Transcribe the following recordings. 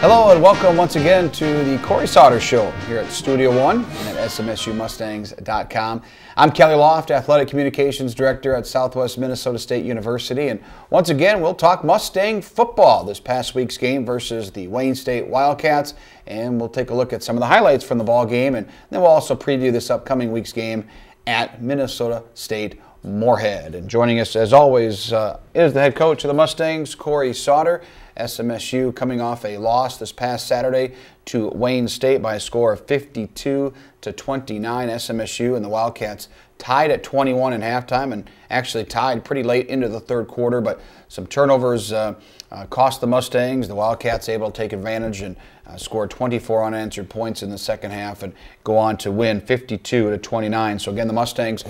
Hello and welcome once again to the Cory Sauter Show here at Studio One and at smsumustangs.com. I'm Kelly Loft, Athletic Communications Director at Southwest Minnesota State University, and once again we'll talk Mustang football, this past week's game versus the Wayne State Wildcats, and we'll take a look at some of the highlights from the ball game, and then we'll also preview this upcoming week's game at Minnesota State Moorhead. And joining us as always is the head coach of the Mustangs, Cory Sauter. SMSU coming off a loss this past Saturday to Wayne State by a score of 52-29. SMSU and the Wildcats tied at 21 at halftime and actually tied pretty late into the third quarter, but some turnovers cost the Mustangs. The Wildcats able to take advantage and scored 24 unanswered points in the second half and go on to win 52-29. So again, the Mustangs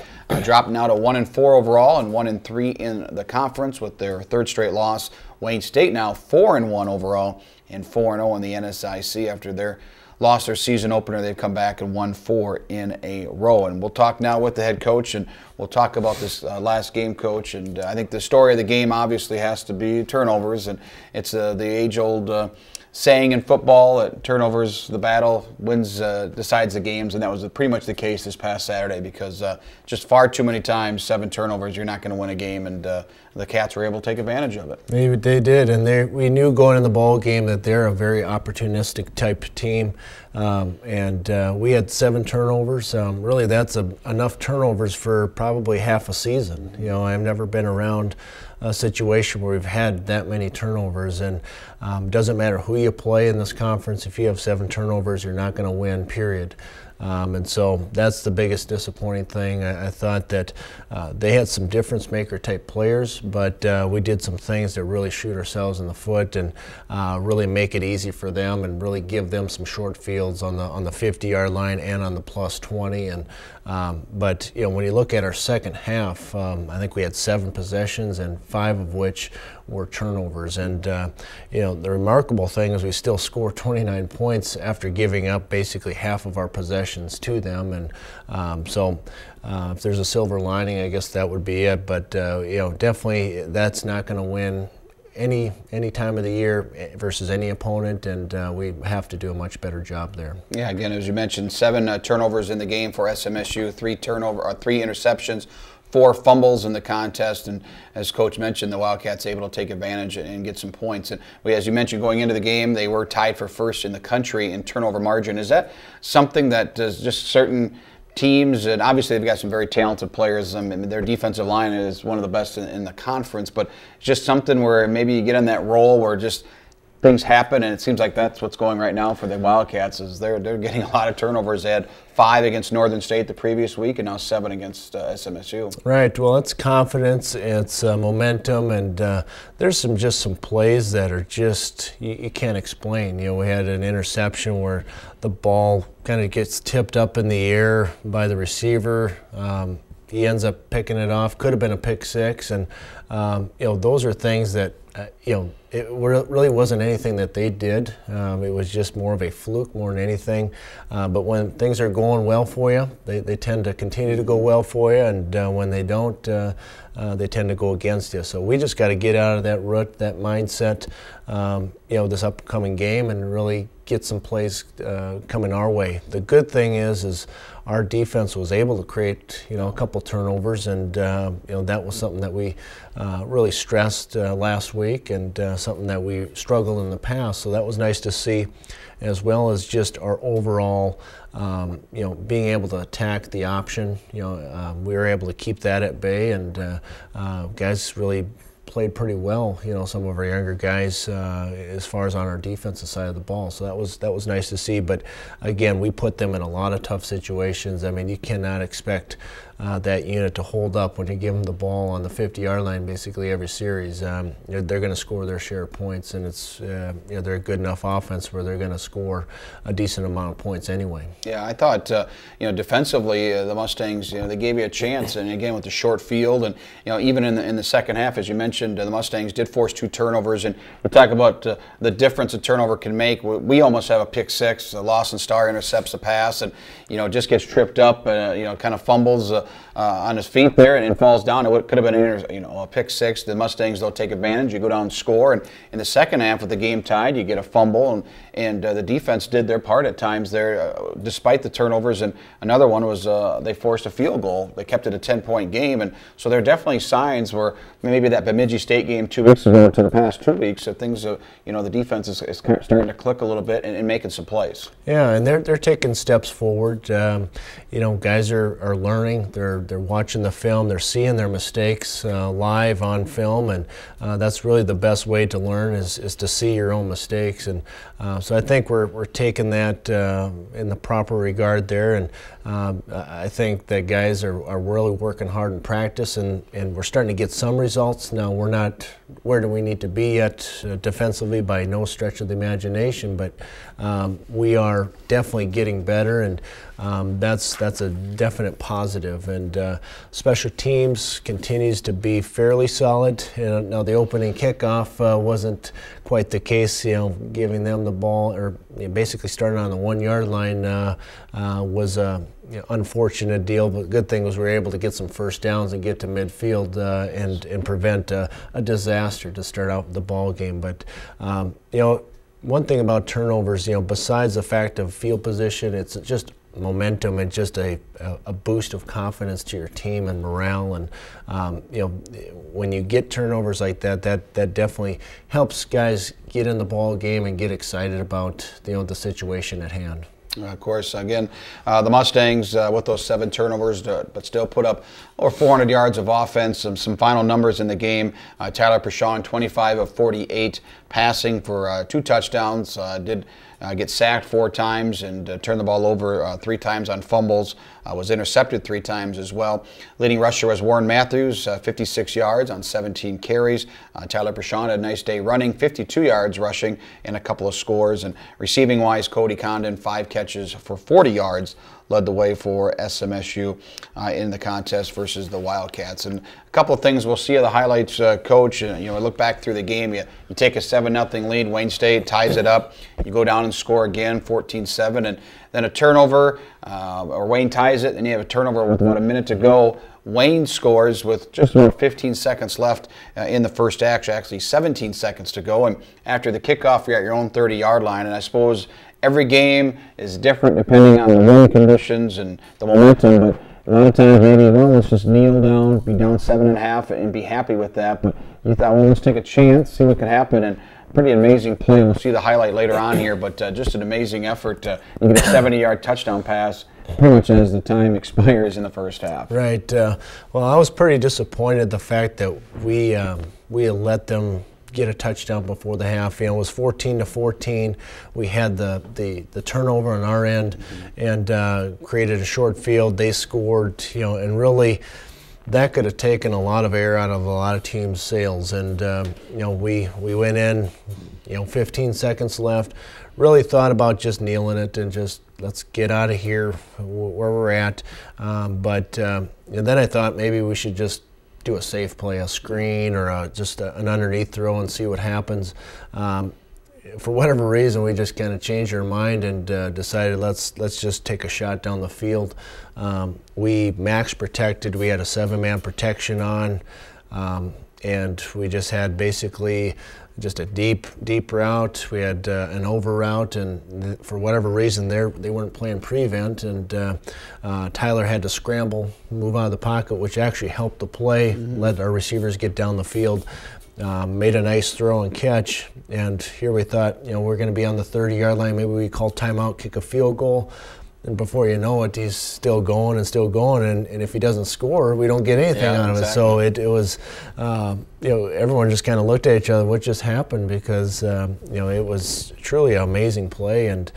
dropping now to 1-4 overall and 1-3 in the conference with their third straight loss. Wayne State now 4-1 overall and 4-0 in the NSIC after their lost their season opener. They've come back and won 4 in a row. And we'll talk now with the head coach, and we'll talk about this last game, Coach. And I think the story of the game obviously has to be turnovers, and it's the age-old saying in football that turnovers, the battle wins, decides the games, and that was pretty much the case this past Saturday because just far too many times, 7 turnovers, you're not going to win a game, and the Cats were able to take advantage of it. They did, and we knew going in the ball game that they're a very opportunistic type team, and we had 7 turnovers. Really, that's enough turnovers for probably half a season. You know, I've never been around a situation where we've had that many turnovers, and doesn't matter who you play in this conference, if you have 7 turnovers, you're not going to win, period. And so that's the biggest disappointing thing. I thought that they had some difference maker type players, but we did some things that really shoot ourselves in the foot and really make it easy for them and really give them some short fields on the 50-yard line and on the plus 20. And but you know, when you look at our second half, I think we had 7 possessions and 5 of which were turnovers. And you know, the remarkable thing is we still score 29 points after giving up basically half of our possessions to them. And so if there's a silver lining, I guess that would be it. But you know, definitely that's not going to win any time of the year versus any opponent, and we have to do a much better job there. Yeah, again, as you mentioned, 7 turnovers in the game for SMSU, 3 interceptions, 4 fumbles in the contest, and as Coach mentioned, the Wildcats able to take advantage and get some points. And as you mentioned, going into the game, they were tied for first in the country in turnover margin. Is that something that does just certain teams, and obviously they've got some very talented players. I mean, their defensive line is one of the best in the conference, but it's just something where maybe you get on that roll where just things happen, and it seems like that's what's going right now for the Wildcats. Is they're getting a lot of turnovers. They had 5 against Northern State the previous week, and now 7 against SMSU. Right. Well, it's confidence, it's momentum, and there's just some plays that are just you can't explain. You know, we had an interception where the ball kind of gets tipped up in the air by the receiver. He ends up picking it off. Could have been a pick 6, and you know, those are things that you know, it really wasn't anything that they did. It was just more of a fluke more than anything. But when things are going well for you, they tend to continue to go well for you, and when they don't, they tend to go against you. So we just got to get out of that rut, that mindset, you know, this upcoming game, and really get some plays coming our way. The good thing is our defense was able to create, you know, a couple turnovers, and you know, that was something that we really stressed last week, and something that we struggled in the past. So that was nice to see, as well as just our overall, you know, being able to attack the option. You know, we were able to keep that at bay, and guys really played pretty well, you know, some of our younger guys as far as on our defensive side of the ball. So that was nice to see. But again, we put them in a lot of tough situations. I mean, you cannot expect that unit to hold up when you give them the ball on the 50-yard line basically every series. They're going to score their share of points, and it's you know, they're a good enough offense where they're going to score a decent amount of points anyway. Yeah, I thought you know, defensively the Mustangs, you know, they gave you a chance, and again with the short field, and you know, even in the second half, as you mentioned, the Mustangs did force 2 turnovers, and we talk about the difference a turnover can make. We almost have a pick 6. Lawson Starr intercepts a pass, and you know, just gets tripped up, you know, kind of fumbles on his feet there and falls down. It could have been a pick six. The Mustangs, they'll take advantage. You go down and score. And in the second half with the game tied, you get a fumble. And the defense did their part at times there, despite the turnovers. And another one was they forced a field goal. They kept it a 10-point game. And so there are definitely signs where maybe that Bemidji State game 2 weeks ago to the past 2 weeks, that things, the defense is starting to click a little bit and making some plays. Yeah, and they're taking steps forward. Guys are learning. They're watching the film. They're seeing their mistakes live on film, and that's really the best way to learn is to see your own mistakes. And so I think we're taking that in the proper regard there, and I think that guys are really working hard in practice, and we're starting to get some results. Now, we're not where do we need to be yet defensively by no stretch of the imagination, but we are definitely getting better, and that's a definite positive. And special teams continues to be fairly solid. Now the opening kickoff wasn't quite the case. Giving them the ball, or basically starting on the 1-yard line, was a unfortunate deal. But the good thing was we were able to get some first downs and get to midfield and prevent a disaster to start out the ball game. But one thing about turnovers, besides the fact of field position, it's just momentum and just a boost of confidence to your team and morale. And when you get turnovers like that definitely helps guys get in the ball game and get excited about the situation at hand. Of course, again, the Mustangs with those 7 turnovers, but still put up over 400 yards of offense. Some final numbers in the game. Tyler Prashon, 25 of 48 passing for 2 touchdowns. Did get sacked 4 times and turned the ball over 3 times on fumbles. Was intercepted 3 times as well. Leading rusher was Warren Matthews, 56 yards on 17 carries. Tyler Prashon had a nice day running, 52 yards rushing, and a couple of scores. And receiving-wise, Cody Condon, 5 catches for 40 yards, led the way for SMSU in the contest versus the Wildcats. And a couple of things we'll see of the highlights, Coach. Look back through the game. You take a 7-0 lead. Wayne State ties it up. You go down and score again, 14-7, and then a turnover, or Wayne ties it, and you have a turnover with about a minute to go. Wayne scores with just about 15 seconds left in the first actually 17 seconds to go. And after the kickoff, you're at your own 30-yard line. And I suppose every game is different depending on the wind conditions and the momentum. But a lot of times, maybe, let's just kneel down, be down 7.5, and be happy with that. But you thought, let's take a chance, see what could happen. And pretty amazing play. We'll see the highlight later on here, but just an amazing effort. You get a 70-yard touchdown pass pretty much as the time expires in the first half. Right. Well, I was pretty disappointed the fact that we let them get a touchdown before the half. It was 14-14. We had the turnover on our end and created a short field. They scored, and really that could have taken a lot of air out of a lot of teams' sails. And we went in, 15 seconds left. Really thought about just kneeling it and just let's get out of here where we're at. But then I thought maybe we should just do a safe play, a screen, or just an underneath throw and see what happens. For whatever reason, we just kind of changed our mind and decided let's just take a shot down the field. We max protected. We had a 7-man protection on, and we just had basically just a deep route. We had an over route, and for whatever reason, they weren't playing prevent, and Tyler had to scramble, move out of the pocket, which actually helped the play, let our receivers get down the field. Made a nice throw and catch, and here we thought, we're going to be on the 30-yard line. Maybe we call timeout, kick a field goal, and before you know it, he's still going, and if he doesn't score, we don't get anything out of it. So it was, everyone just kind of looked at each other, what just happened, because it was truly an amazing play, and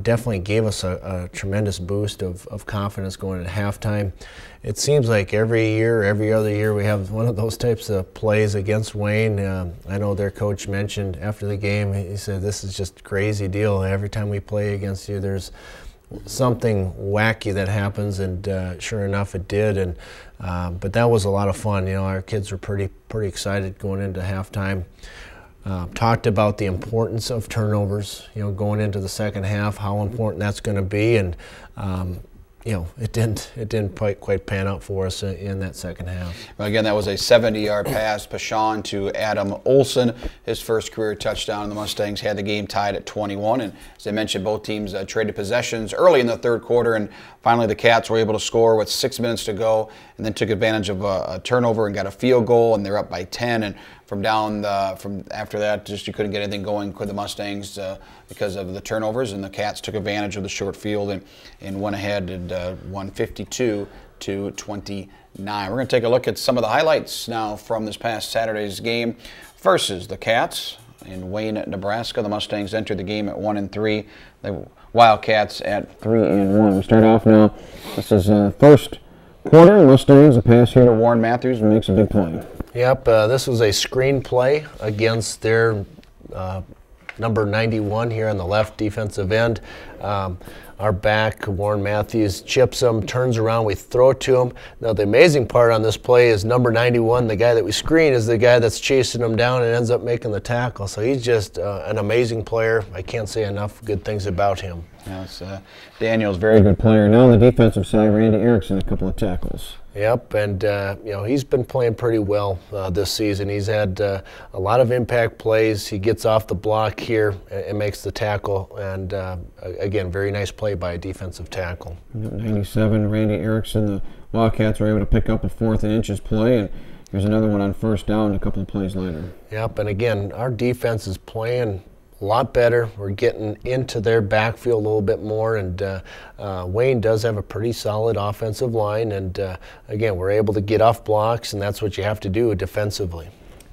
definitely gave us a tremendous boost of confidence going into halftime. It seems like every other year, we have one of those types of plays against Wayne. I know their coach mentioned after the game, he said, this is just a crazy deal. Every time we play against you, there's something wacky that happens, and sure enough, it did. And but that was a lot of fun. Our kids were pretty excited going into halftime. Talked about the importance of turnovers, going into the second half, how important that's going to be, and it didn't quite pan out for us in that second half. Well, again, that was a 70-yard pass, Pashawn to Adam Olson, his first career touchdown. The Mustangs had the game tied at 21, and as I mentioned, both teams traded possessions early in the third quarter, and finally the Cats were able to score with 6 minutes to go, and then took advantage of a turnover and got a field goal, and they're up by 10. And from after that, just you couldn't get anything going with the Mustangs because of the turnovers, and the Cats took advantage of the short field and went ahead and won 52-29. We're going to take a look at some of the highlights now from this past Saturday's game versus the Cats in Wayne, Nebraska. The Mustangs entered the game at 1-3. The Wildcats at 3-1. We start off now. This is first quarter. Mustangs, a pass here to Warren Matthews, and makes a big play. Yep, this was a screen play against their number 91 here on the left defensive end. Our back, Warren Matthews, chips him, turns around, we throw it to him. Now the amazing part on this play is number 91, the guy that we screen, is the guy that's chasing him down and ends up making the tackle. So he's just an amazing player. I can't say enough good things about him. Yeah, Daniel's a very good player. Now on the defensive side, Randy Erickson, a couple of tackles. Yep, and he's been playing pretty well this season. He's had a lot of impact plays. He gets off the block here and makes the tackle, and again, very nice play by a defensive tackle. 97, Randy Erickson. The Wildcats were able to pick up a 4th and inches play, and here's another one on first down a couple of plays later. Yep, and again, our defense is playing a lot better. We're getting into their backfield a little bit more, and Wayne does have a pretty solid offensive line, and again, we're able to get off blocks, and that's what you have to do defensively.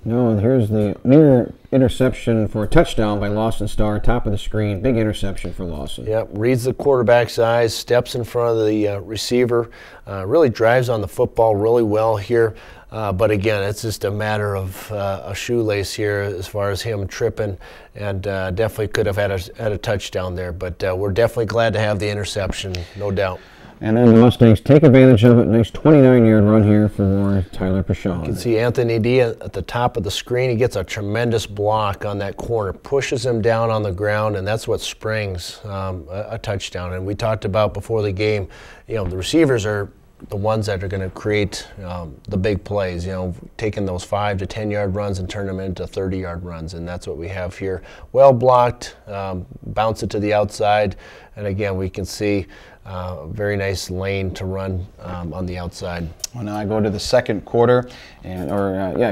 No, and here's the near interception for a touchdown by Lawson Starr, top of the screen. Big interception for Lawson. Yep, reads the quarterback's eyes, steps in front of the receiver, really drives on the football really well here. But again, it's just a matter of a shoelace here as far as him tripping, and definitely could have had a touchdown there. But we're definitely glad to have the interception, no doubt. And then the Mustangs take advantage of it. Nice 29-yard run here for Tyler Pashawn. You can see Anthony D at the top of the screen. He gets a tremendous block on that corner, pushes him down on the ground, and that's what springs a touchdown. And we talked about before the game, the receivers are the ones that are going to create the big plays, taking those 5 to 10-yard runs and turn them into 30-yard runs, and that's what we have here. Well blocked, bounce it to the outside, and again, we can see a very nice lane to run on the outside. Well, now I go to the second quarter, and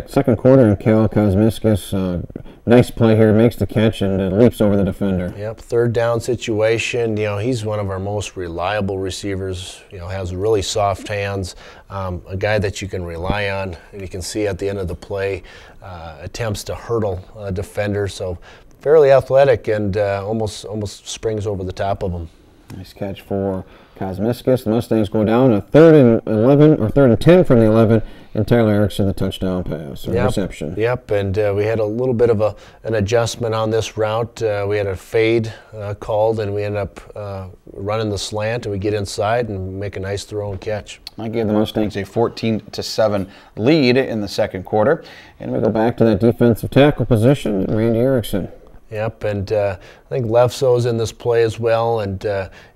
second quarter, and Cal Kosmiskis, nice play here, makes the catch and leaps over the defender. Yep, third down situation. He's one of our most reliable receivers. Has really soft hands, a guy that you can rely on, and you can see at the end of the play, attempts to hurdle a defender. So fairly athletic and almost springs over the top of him. Nice catch for Kosmiskis. The Mustangs go down a 3rd and 11 or 3rd and 10 from the 11, and Tyler Erickson the touchdown pass or reception. Yep, and we had a little bit of an adjustment on this route. We had a fade called, and we ended up running the slant, and we get inside and make a nice throw and catch. I gave the Mustangs a 14-7 lead in the second quarter, and we go back to that defensive tackle position, Randy Erickson. Yep, and I think Lefso's in this play as well, and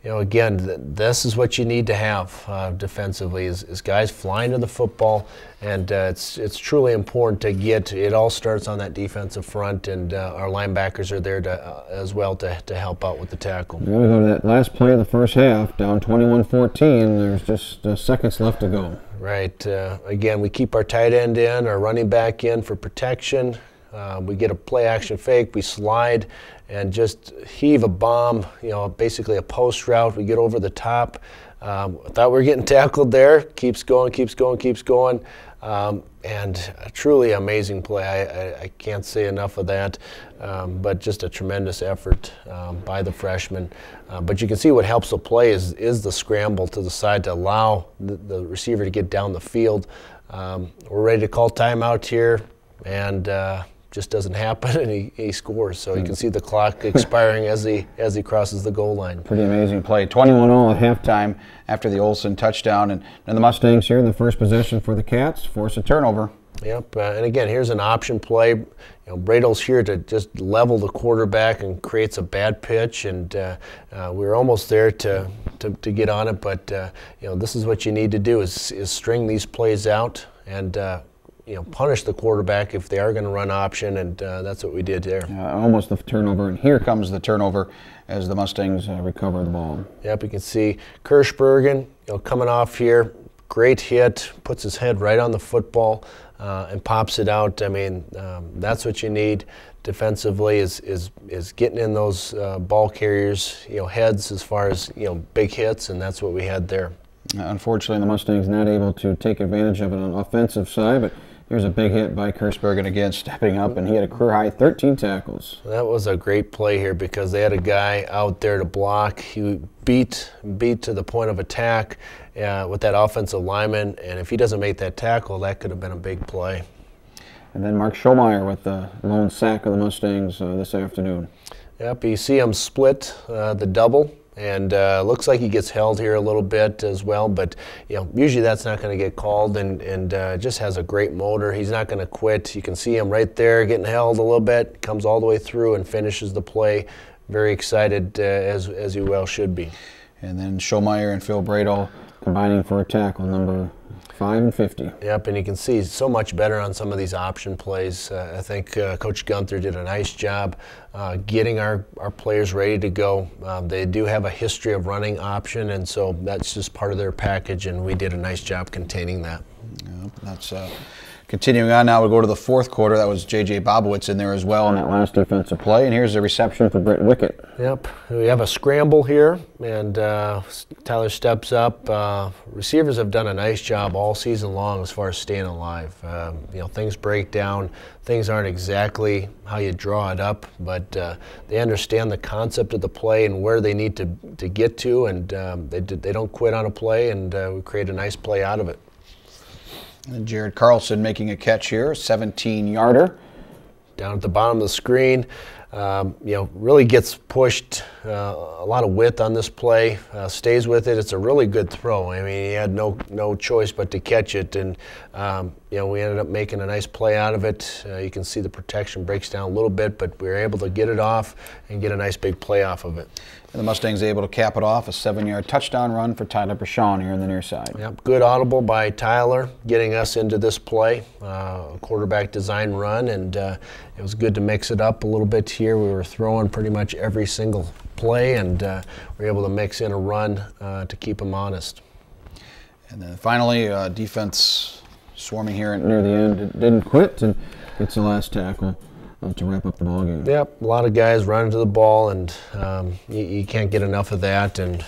again, this is what you need to have defensively is guys flying to the football, and it's truly important to get. It all starts on that defensive front, and our linebackers are there as well to help out with the tackle. We're going to go to that last play of the first half, down 21-14. There's just seconds left to go. Right. Again, we keep our tight end in, our running back in for protection. We get a play action fake, we slide and just heave a bomb, basically a post route. We get over the top. Thought we were getting tackled there. Keeps going. And a truly amazing play. I can't say enough of that, but just a tremendous effort by the freshman. But you can see what helps the play is the scramble to the side to allow the receiver to get down the field. We're ready to call timeout here, and just doesn't happen, and he scores. So you can see the clock expiring as he crosses the goal line. Pretty amazing play. 21-all at halftime after the Olson touchdown, and the Mustangs here in the first possession for the Cats force a turnover. Yep, and again, here's an option play. You know, Bradel's here to just level the quarterback and creates a bad pitch, and we were almost there to get on it. But you know, this is what you need to do: is string these plays out and you know, punish the quarterback if they are going to run option, and that's what we did there. Almost the turnover, and here comes the turnover as the Mustangs recover the ball. Yep, you can see Kirschbergen, you know, coming off here. Great hit, puts his head right on the football and pops it out. I mean, that's what you need defensively is getting in those ball carriers, you know, heads as far as, you know, big hits, and that's what we had there. Unfortunately, the Mustangs not able to take advantage of it on the offensive side, but here's a big hit by Kirschbergen again, stepping up, and he had a career-high 13 tackles. That was a great play here because they had a guy out there to block. He beat to the point of attack with that offensive lineman, and if he doesn't make that tackle, that could have been a big play. And then Mark Schollmeyer with the lone sack of the Mustangs this afternoon. Yep, you see him split the double. And looks like he gets held here a little bit as well, but you know, usually that's not going to get called, and just has a great motor. He's not going to quit. You can see him right there getting held a little bit, comes all the way through and finishes the play. Very excited as he well should be. And then Schollmeyer and Phil Bradel combining for a tackle, number 5 and 50. Yep, and you can see so much better on some of these option plays. I think Coach Gunther did a nice job getting our players ready to go. They do have a history of running option, and so that's just part of their package, and we did a nice job containing that. Yep, that's continuing on now. We'll go to the fourth quarter. That was J.J. Bobowitz in there as well in that last defensive play, and here's the reception for Brett Wickett. Yep, we have a scramble here, and Tyler steps up. Receivers have done a nice job all season long as far as staying alive. You know, things break down. Things aren't exactly how you draw it up, but they understand the concept of the play and where they need to get to, and they don't quit on a play, and we create a nice play out of it. And Jared Carlson making a catch here, 17-yarder. Down at the bottom of the screen, you know, really gets pushed, a lot of width on this play, stays with it. It's a really good throw. I mean, he had no choice but to catch it, and you know, we ended up making a nice play out of it. You can see the protection breaks down a little bit, but we were able to get it off and get a nice big play off of it. And the Mustangs able to cap it off, a 7-yard touchdown run for Tyler Brashon here on the near side. Yep, good audible by Tyler, getting us into this play, a quarterback design run, and it was good to mix it up a little bit here. We were throwing pretty much every single play, and we were able to mix in a run to keep them honest. And then finally, defense swarming here near the end. It didn't quit, and gets the last tackle to wrap up the ball game. Yep, a lot of guys running to the ball, and you can't get enough of that. And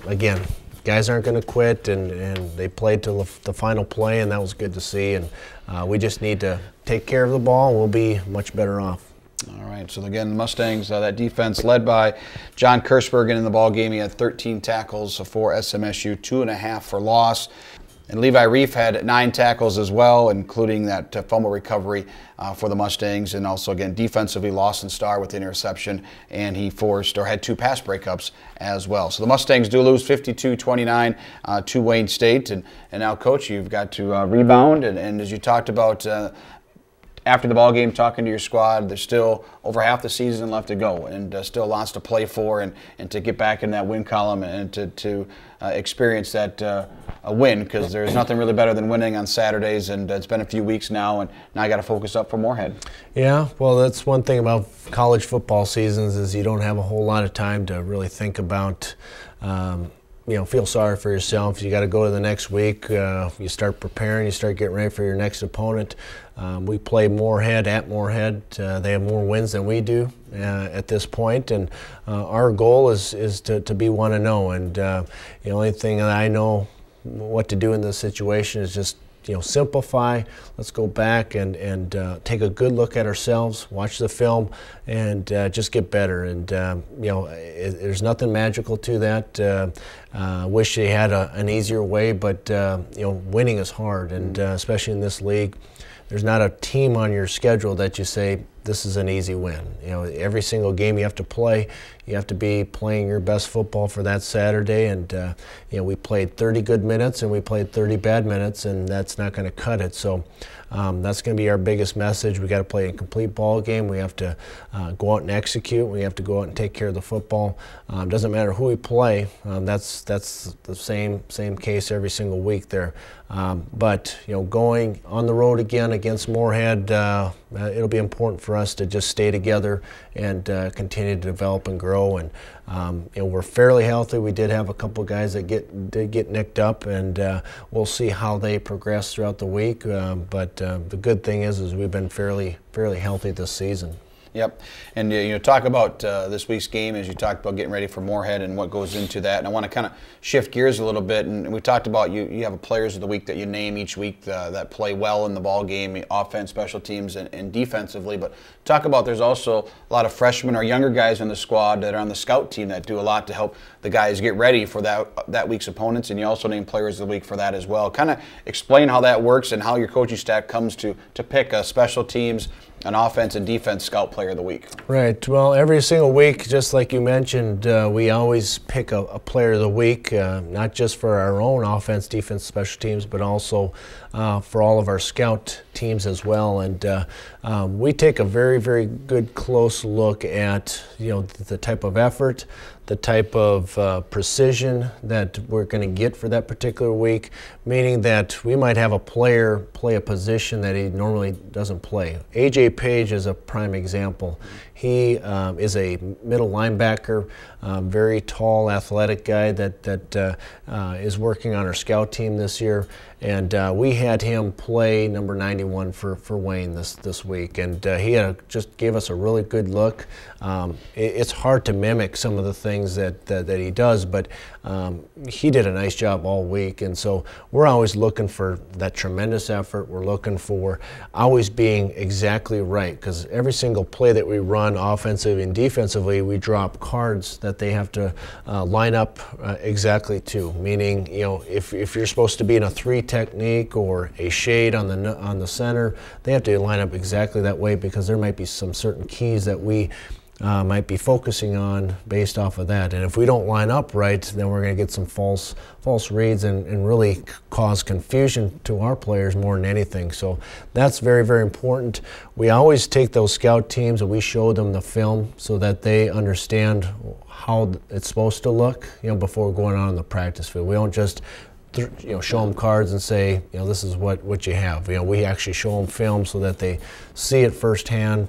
again, guys aren't going to quit, and they played till the final play, and that was good to see. And we just need to take care of the ball, and we'll be much better off. All right, so again, the Mustangs, that defense led by John Kirschbergen in the ball game. He had 13 tackles for SMSU, 2.5 for loss. And Levi Reef had 9 tackles as well, including that fumble recovery for the Mustangs. And also, again, defensively, Lawson Starr with the interception, and he had 2 pass breakups as well. So the Mustangs do lose 52-29 to Wayne State. And now, Coach, you've got to rebound. And as you talked about after the ball game, talking to your squad, there's still over half the season left to go, and still lots to play for, and to get back in that win column and to experience that a win, because there's nothing really better than winning on Saturdays, and it's been a few weeks now, and now I got to focus up for Moorhead. Yeah, well, that's one thing about college football seasons is you don't have a whole lot of time to really think about you know, feel sorry for yourself. You got to go to the next week. You start preparing. You start getting ready for your next opponent. We play Moorhead at Moorhead. They have more wins than we do at this point, and our goal is to be 1-0. And the only thing that I know what to do in this situation is just, you know, simplify. Let's go back and take a good look at ourselves, watch the film, and just get better. And you know, there's nothing magical to that. Wish they had an easier way, but you know, winning is hard, and especially in this league, there's not a team on your schedule that you say this is an easy win. You know, every single game you have to play, you have to be playing your best football for that Saturday. And you know, we played 30 good minutes and we played 30 bad minutes, and that's not going to cut it. So That's going to be our biggest message. We got to play a complete ball game. We have to go out and execute. We have to go out and take care of the football. Doesn't matter who we play. That's the same case every single week there. But going on the road again against Moorhead, it'll be important for us to just stay together and continue to develop and grow. And we're fairly healthy. We did have a couple guys that did get nicked up, and we'll see how they progress throughout the week. But the good thing is we've been fairly healthy this season. Yep, and talk about this week's game as you talked about getting ready for Moorhead and what goes into that. And I want to kind of shift gears a little bit. And we talked about you have a players of the week that you name each week that play well in the ball game, offense, special teams, and defensively. But talk about there's also a lot of freshmen or younger guys on the squad that are on the scout team that do a lot to help the guys get ready for that week's opponents. And you also name players of the week for that as well. Kind of explain how that works and how your coaching staff comes to pick special teams, an offense and defense scout player of the week. Right. Well, every single week, just like you mentioned, we always pick a player of the week, not just for our own offense, defense, special teams, but also for all of our scout teams as well. And we take a very good close look at the type of effort, the type of precision that we're going to get for that particular week, meaning that we might have a player play a position that he normally doesn't play. A.J. Page is a prime example. He is a middle linebacker, very tall, athletic guy that is working on our scout team this year. And we had him play number 91 for Wayne this week, and he just gave us a really good look. It's hard to mimic some of the things that he does, but he did a nice job all week. And so we're always looking for that tremendous effort. We're looking for always being exactly right, because every single play that we run, offensively and defensively, we drop cards that they have to line up exactly to. Meaning, if you're supposed to be in a 3 technique or a shade on the center, they have to line up exactly that way, because there might be some certain keys that we might be focusing on based off of that. And if we don't line up right, then we're going to get some false reads and really cause confusion to our players more than anything. So that's very important. We always take those scout teams and we show them the film so that they understand how it's supposed to look, before going on the practice field. We don't just show them cards and say, this is what you have. We actually show them film so that they see it firsthand.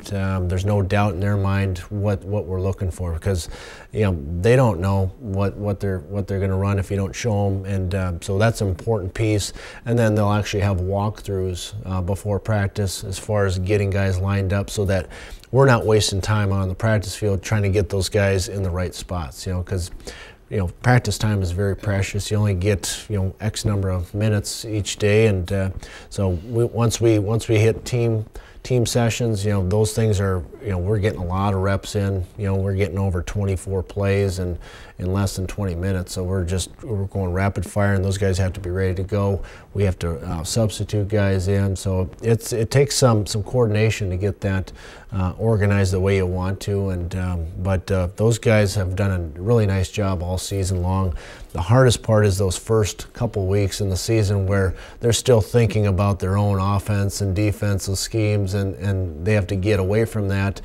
There's no doubt in their mind what we're looking for, because they don't know what they're going to run if you don't show them. And so that's an important piece. And then they'll actually have walkthroughs before practice as far as getting guys lined up, so that we're not wasting time on the practice field trying to get those guys in the right spots. Because practice time is very precious. You only get X number of minutes each day, and so once we hit team sessions, those things are, we're getting a lot of reps in. We're getting over 24 plays in less than 20 minutes. So we're going rapid fire, and those guys have to be ready to go. We have to substitute guys in. So it takes some coordination to get that organized the way you want to. And but those guys have done a really nice job all season long. The hardest part is those first couple weeks in the season where they're still thinking about their own offense and defensive schemes, and they have to get away from that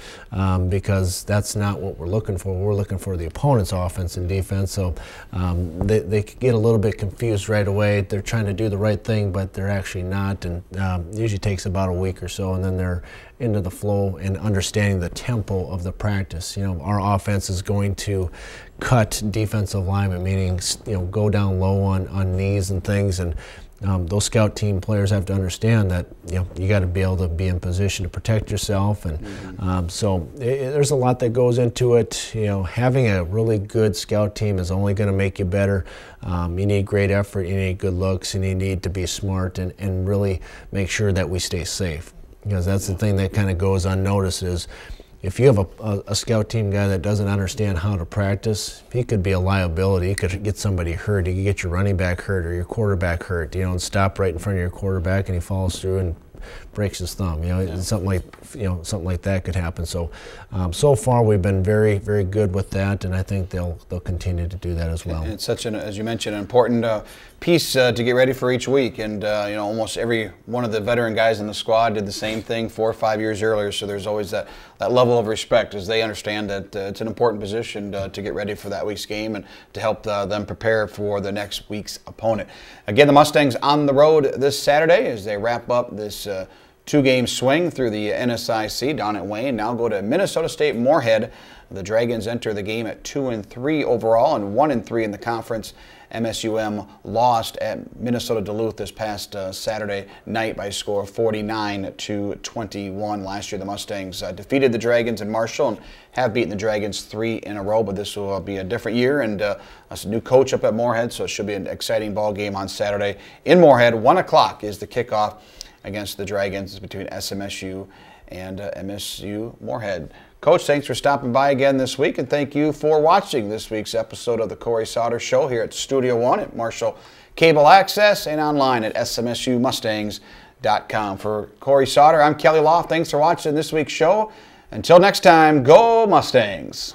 because that's not what we're looking for. We're looking for the opponent's offense and defense. So they get a little bit confused right away. They're trying to do the right thing, but they're actually not. And it usually takes about a week or so, and then they're into the flow and understanding the tempo of the practice. Our offense is going to cut defensive linemen, meaning go down low on knees and things, and those scout team players have to understand that you got to be able to be in position to protect yourself, and so there's a lot that goes into it. Having a really good scout team is only going to make you better. You need great effort, you need good looks, and you need to be smart and really make sure that we stay safe, because that's the thing that kind of goes unnoticed is if you have a scout team guy that doesn't understand how to practice, he could be a liability. He could get somebody hurt. He could get your running back hurt or your quarterback hurt, and stop right in front of your quarterback, and he falls through and breaks his thumb. Something like that could happen. So, so far we've been very, very good with that, and I think they'll continue to do that as well. And it's such as you mentioned, an important piece to get ready for each week. And almost every one of the veteran guys in the squad did the same thing 4 or 5 years earlier. So there's always that level of respect as they understand that it's an important position to get ready for that week's game and to help them prepare for the next week's opponent. Again, the Mustangs on the road this Saturday as they wrap up this 2-game swing through the NSIC down at Wayne. Now go to Minnesota State Moorhead. The Dragons enter the game at 2-3 overall and 1-3 in the conference. MSUM lost at Minnesota Duluth this past Saturday night by a score of 49-21. Last year the Mustangs defeated the Dragons in Marshall and have beaten the Dragons 3 in a row, but this will be a different year, and a new coach up at Moorhead, so it should be an exciting ball game on Saturday in Moorhead. 1 o'clock is the kickoff against the Dragons between SMSU and MSU Moorhead. Coach, thanks for stopping by again this week, and thank you for watching this week's episode of the Cory Sauter Show here at Studio One at Marshall Cable Access and online at smsumustangs.com. For Cory Sauter, I'm Kelly Loft. Thanks for watching this week's show. Until next time, go Mustangs!